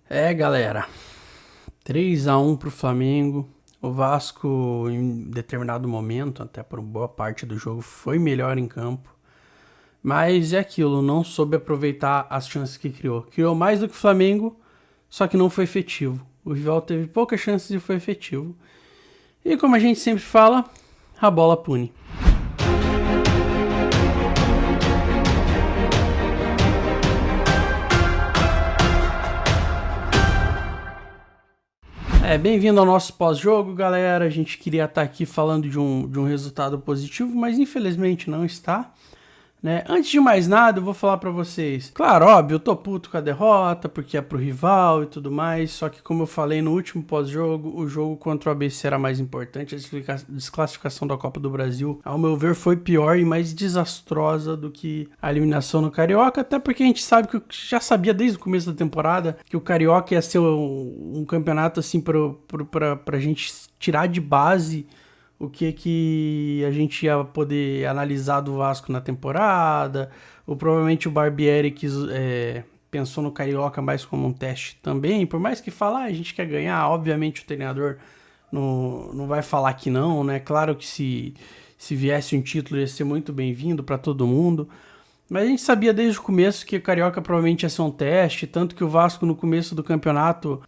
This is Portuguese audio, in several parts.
Galera, 3-1 pro Flamengo. O Vasco, em determinado momento, até por boa parte do jogo, foi melhor em campo. Mas é aquilo, não soube aproveitar as chances que criou. Criou mais do que o Flamengo, só que não foi efetivo. O rival teve poucas chances e foi efetivo. E como a gente sempre fala, a bola pune. Bem-vindo ao nosso pós-jogo, galera. A gente queria estar aqui falando de um resultado positivo, mas infelizmente não está. Antes de mais nada, eu vou falar pra vocês. Claro, óbvio, eu tô puto com a derrota, porque é pro rival e tudo mais. Só que como eu falei no último pós-jogo, o jogo contra o ABC era mais importante. A desclassificação da Copa do Brasil, ao meu ver, foi pior e mais desastrosa do que a eliminação no Carioca. Até porque a gente sabe que já sabia desde o começo da temporada que o Carioca ia ser um campeonato assim pra gente tirar de base o que a gente ia poder analisar do Vasco na temporada, ou provavelmente o Barbieri pensou no Carioca mais como um teste também, por mais que falar, a gente quer ganhar, obviamente o treinador não vai falar que não, né? Claro que se viesse um título ia ser muito bem-vindo para todo mundo, mas a gente sabia desde o começo que o Carioca provavelmente ia ser um teste, tanto que o Vasco no começo do campeonato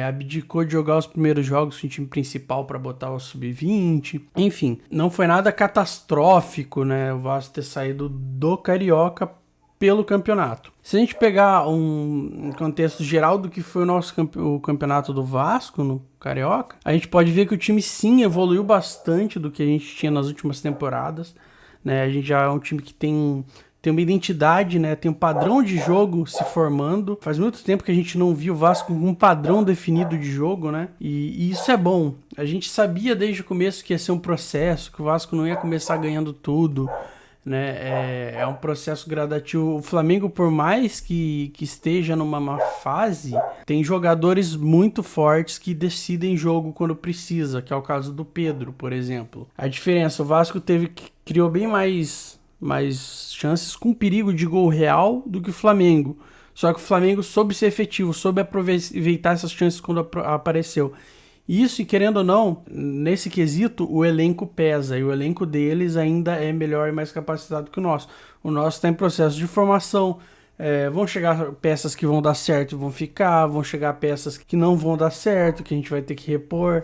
abdicou de jogar os primeiros jogos com o time principal para botar o Sub-20. Enfim, não foi nada catastrófico, né, o Vasco ter saído do Carioca pelo campeonato. Se a gente pegar um contexto geral do que foi o campeonato do Vasco no Carioca, a gente pode ver que o time sim evoluiu bastante do que a gente tinha nas últimas temporadas. A gente já é um time que tem uma identidade, né? Tem um padrão de jogo se formando. Faz muito tempo que a gente não viu o Vasco com um padrão definido de jogo, né? E isso é bom. A gente sabia desde o começo que ia ser um processo, que o Vasco não ia começar ganhando tudo, né? É um processo gradativo. O Flamengo, por mais que esteja numa má fase, tem jogadores muito fortes que decidem jogo quando precisa, que é o caso do Pedro, por exemplo. A diferença, o Vasco criou bem mais chances com perigo de gol real do que o Flamengo. Só que o Flamengo soube ser efetivo, soube aproveitar essas chances quando apareceu. Isso, e querendo ou não, nesse quesito, o elenco pesa. E o elenco deles ainda é melhor e mais capacitado que o nosso. O nosso está em processo de formação. Vão chegar peças que vão dar certo e vão ficar. Vão chegar peças que não vão dar certo, que a gente vai ter que repor.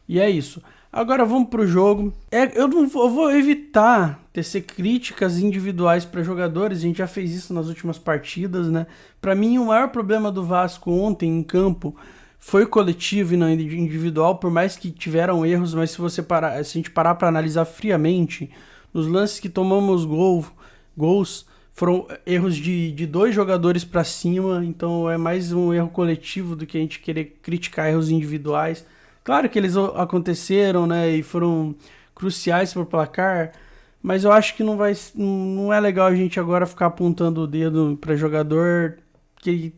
E é isso. Agora vamos pro jogo. Eu vou evitar tecer críticas individuais para jogadores. A gente já fez isso nas últimas partidas, né? Para mim, o maior problema do Vasco ontem em campo foi coletivo e não individual, por mais que tiveram erros, mas se a gente parar para analisar friamente, nos lances que tomamos gols foram erros de dois jogadores para cima, então é mais um erro coletivo do que a gente querer criticar erros individuais. Claro que eles aconteceram, né, e foram cruciais para o placar, mas eu acho que não é legal a gente agora ficar apontando o dedo para jogador que,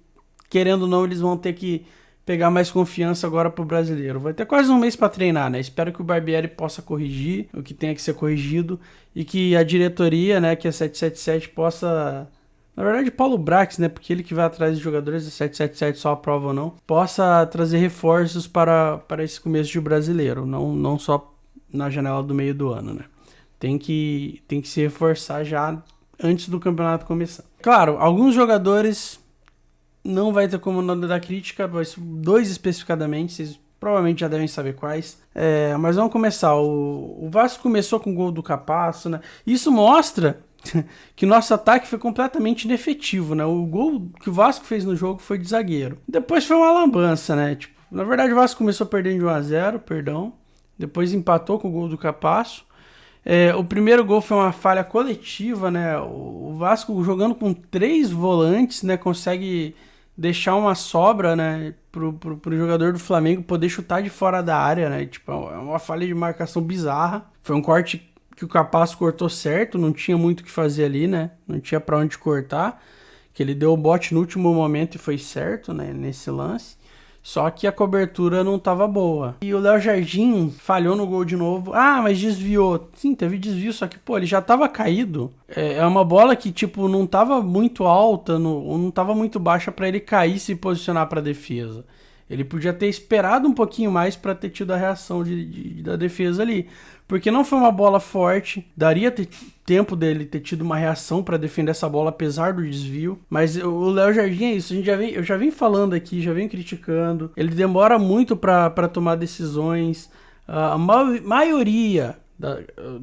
querendo ou não, eles vão ter que pegar mais confiança agora pro brasileiro. Vai ter quase um mês para treinar, né? Espero que o Barbieri possa corrigir o que tenha que ser corrigido e que a diretoria, né, que é 777, possa... Na verdade, Paulo Brax, né, porque ele que vai atrás de jogadores de 777 só aprova ou não, possa trazer reforços para esse começo de brasileiro, não só na janela do meio do ano, né? Tem que se reforçar já antes do campeonato começar. Claro, alguns jogadores não vai ter como não dar crítica, vai ser dois especificadamente, vocês provavelmente já devem saber quais. Mas vamos começar. O Vasco começou com o gol do Capasso, né? Isso mostra que nosso ataque foi completamente inefetivo, né? O gol que o Vasco fez no jogo foi de zagueiro. Depois foi uma lambança, né? Na verdade, o Vasco começou perdendo de 1-0, perdão. Depois empatou com o gol do Capasso. O primeiro gol foi uma falha coletiva, né? O Vasco jogando com 3 volantes, né? Consegue deixar uma sobra, né? Pro jogador do Flamengo poder chutar de fora da área, né? É uma falha de marcação bizarra. Foi um corte que o Capasso cortou certo, não tinha muito o que fazer ali, né? Não tinha pra onde cortar. Que ele deu o bote no último momento e foi certo, né? Nesse lance. Só que a cobertura não tava boa. E o Léo Jardim falhou no gol de novo. Ah, mas desviou. Sim, teve desvio, só que, pô, ele já tava caído. É uma bola que, tipo, não tava muito alta, não tava muito baixa pra ele cair e se posicionar pra defesa. Ele podia ter esperado um pouquinho mais pra ter tido a reação da defesa ali. Porque não foi uma bola forte, daria tempo dele ter tido uma reação para defender essa bola, apesar do desvio. Mas o Léo Jardim é isso, eu já vim falando aqui, já vim criticando. Ele demora muito para tomar decisões. A maioria,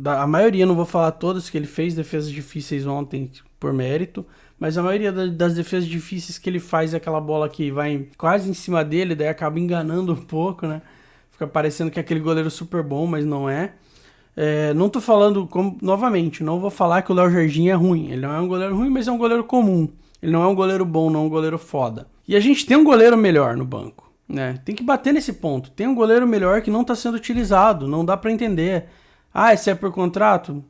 a maioria, não vou falar todas, que ele fez defesas difíceis ontem por mérito, mas a maioria das defesas difíceis que ele faz é aquela bola que vai quase em cima dele, daí acaba enganando um pouco, né? Fica parecendo que é aquele goleiro super bom, mas não é. Não tô falando, novamente, não vou falar que o Léo Jardim é ruim. Ele não é um goleiro ruim, mas é um goleiro comum. Ele não é um goleiro bom, não é um goleiro foda. E a gente tem um goleiro melhor no banco, né? Tem que bater nesse ponto. Tem um goleiro melhor que não tá sendo utilizado, não dá pra entender. Ah, se é por contrato?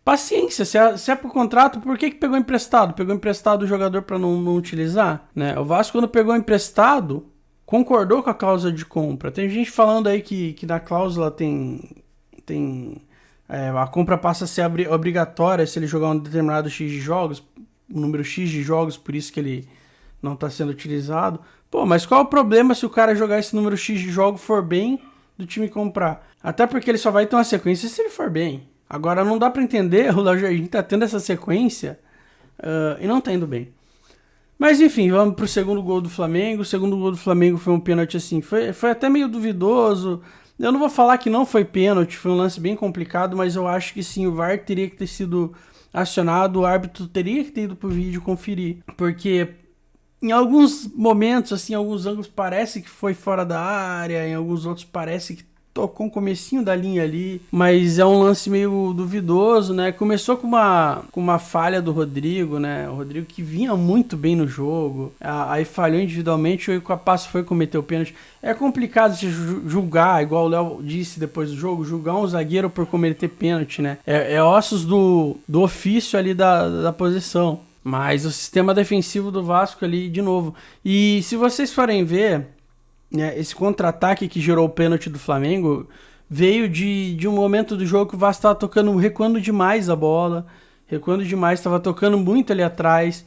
Paciência, se é por contrato, por que pegou emprestado? Pegou emprestado o jogador pra não utilizar, né? O Vasco, quando pegou emprestado, concordou com a cláusula de compra. Tem gente falando aí que na cláusula a compra passa a ser obrigatória se ele jogar um determinado X de jogos, um número X de jogos, por isso que ele não está sendo utilizado. Pô, mas qual é o problema se o cara jogar esse número X de jogos for bem do time comprar? Até porque ele só vai ter uma sequência se ele for bem. Agora não dá para entender, o Léo Jardim tá tendo essa sequência e não tá indo bem. Mas enfim, vamos pro segundo gol do Flamengo. O segundo gol do Flamengo foi um pênalti assim, foi até meio duvidoso. Eu não vou falar que não foi pênalti, foi um lance bem complicado, mas eu acho que sim, o VAR teria que ter sido acionado, o árbitro teria que ter ido pro vídeo conferir, porque em alguns momentos, assim, em alguns ângulos parece que foi fora da área, em alguns outros parece que tocou um comecinho da linha ali, mas é um lance meio duvidoso, né? Começou com uma falha do Rodrigo, né? O Rodrigo que vinha muito bem no jogo, aí falhou individualmente, o Capasso foi cometer o pênalti. É complicado se julgar, igual o Léo disse depois do jogo, julgar um zagueiro por cometer pênalti, né? É ossos do ofício ali da posição. Mas o sistema defensivo do Vasco ali, de novo. E se vocês forem ver, esse contra-ataque que gerou o pênalti do Flamengo veio de um momento do jogo que o Vasco estava tocando, recuando demais a bola, estava tocando muito ali atrás,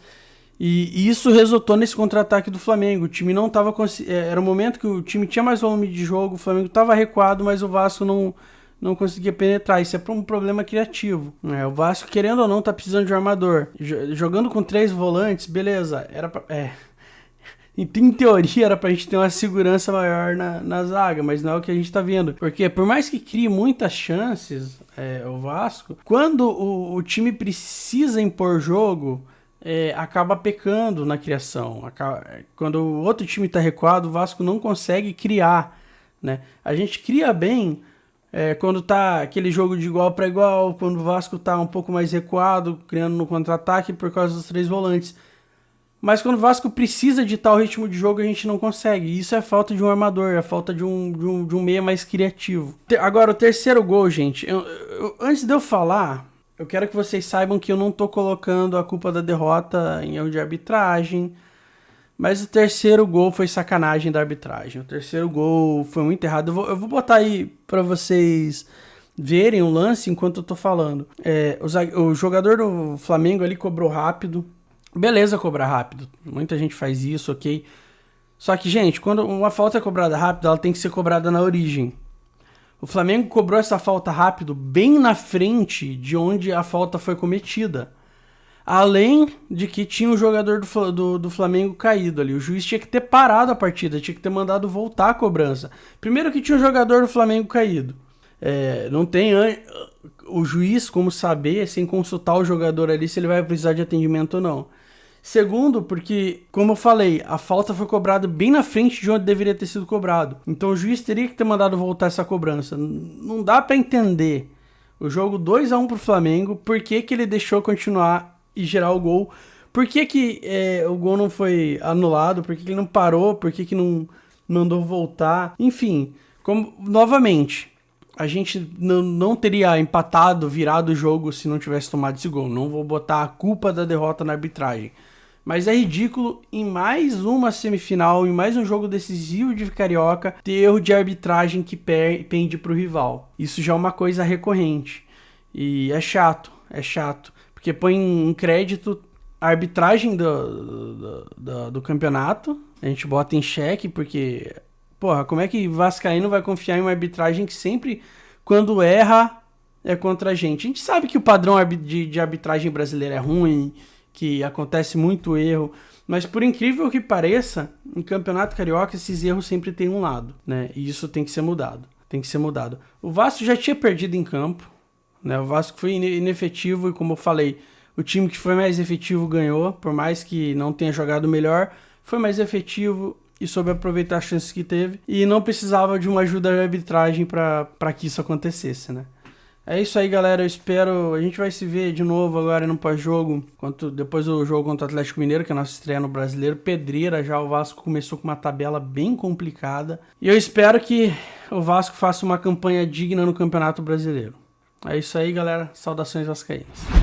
e isso resultou nesse contra-ataque do Flamengo. O time não estava era um momento que o time tinha mais volume de jogo, o Flamengo estava recuado, mas o Vasco não conseguia penetrar. Isso é um problema criativo, né? O Vasco, querendo ou não, tá precisando de um armador. Jogando com 3 volantes, beleza, em teoria era pra gente ter uma segurança maior na zaga, mas não é o que a gente tá vendo. Porque por mais que crie muitas chances, o Vasco, quando o time precisa impor jogo, acaba pecando na criação. Quando o outro time tá recuado, o Vasco não consegue criar, né? A gente cria bem quando tá aquele jogo de igual para igual, quando o Vasco tá um pouco mais recuado, criando no contra-ataque por causa dos 3 volantes. Mas quando o Vasco precisa de tal ritmo de jogo, a gente não consegue. Isso é falta de um armador, é falta de um meia mais criativo. Agora, o terceiro gol, gente. Antes de eu falar, eu quero que vocês saibam que eu não tô colocando a culpa da derrota em erro de arbitragem. Mas o terceiro gol foi sacanagem da arbitragem. O terceiro gol foi muito errado. Eu vou botar aí pra vocês verem o lance enquanto eu tô falando. O jogador do Flamengo ali cobrou rápido. Beleza cobrar rápido, muita gente faz isso, ok? Só que, gente, quando uma falta é cobrada rápido, ela tem que ser cobrada na origem. O Flamengo cobrou essa falta rápido bem na frente de onde a falta foi cometida. Além de que tinha um jogador do Flamengo caído ali. O juiz tinha que ter parado a partida, tinha que ter mandado voltar a cobrança. Primeiro que tinha um jogador do Flamengo caído. Não tem o juiz como saber, sem consultar o jogador ali, se ele vai precisar de atendimento ou não. Segundo, porque, como eu falei, a falta foi cobrada bem na frente de onde deveria ter sido cobrado. Então o juiz teria que ter mandado voltar essa cobrança. Não dá pra entender. O jogo 2-1 pro Flamengo, por que ele deixou continuar e gerar o gol? Por que o gol não foi anulado? Por que ele não parou? Por que não mandou voltar? Enfim, novamente, a gente não teria empatado, virado o jogo se não tivesse tomado esse gol. Não vou botar a culpa da derrota na arbitragem. Mas é ridículo em mais uma semifinal, em mais um jogo decisivo de Carioca, ter erro de arbitragem que pende pro rival. Isso já é uma coisa recorrente. E é chato. Porque põe em crédito a arbitragem do campeonato. A gente bota em xeque, porque... Porra, como é que Vascaíno vai confiar em uma arbitragem que sempre, quando erra, é contra a gente? A gente sabe que o padrão de arbitragem brasileira é ruim, que acontece muito erro, mas por incrível que pareça, em Campeonato Carioca esses erros sempre têm um lado, né? E isso tem que ser mudado. O Vasco já tinha perdido em campo, né? O Vasco foi inefetivo e, como eu falei, o time que foi mais efetivo ganhou, por mais que não tenha jogado melhor, foi mais efetivo e soube aproveitar as chances que teve e não precisava de uma ajuda de arbitragem para que isso acontecesse, né? É isso aí, galera. Eu espero... A gente vai se ver de novo agora no pós-jogo, depois do jogo contra o Atlético Mineiro, que é a nossa estreia no Brasileiro. Pedreira já, o Vasco começou com uma tabela bem complicada. E eu espero que o Vasco faça uma campanha digna no Campeonato Brasileiro. É isso aí, galera. Saudações vascaínas.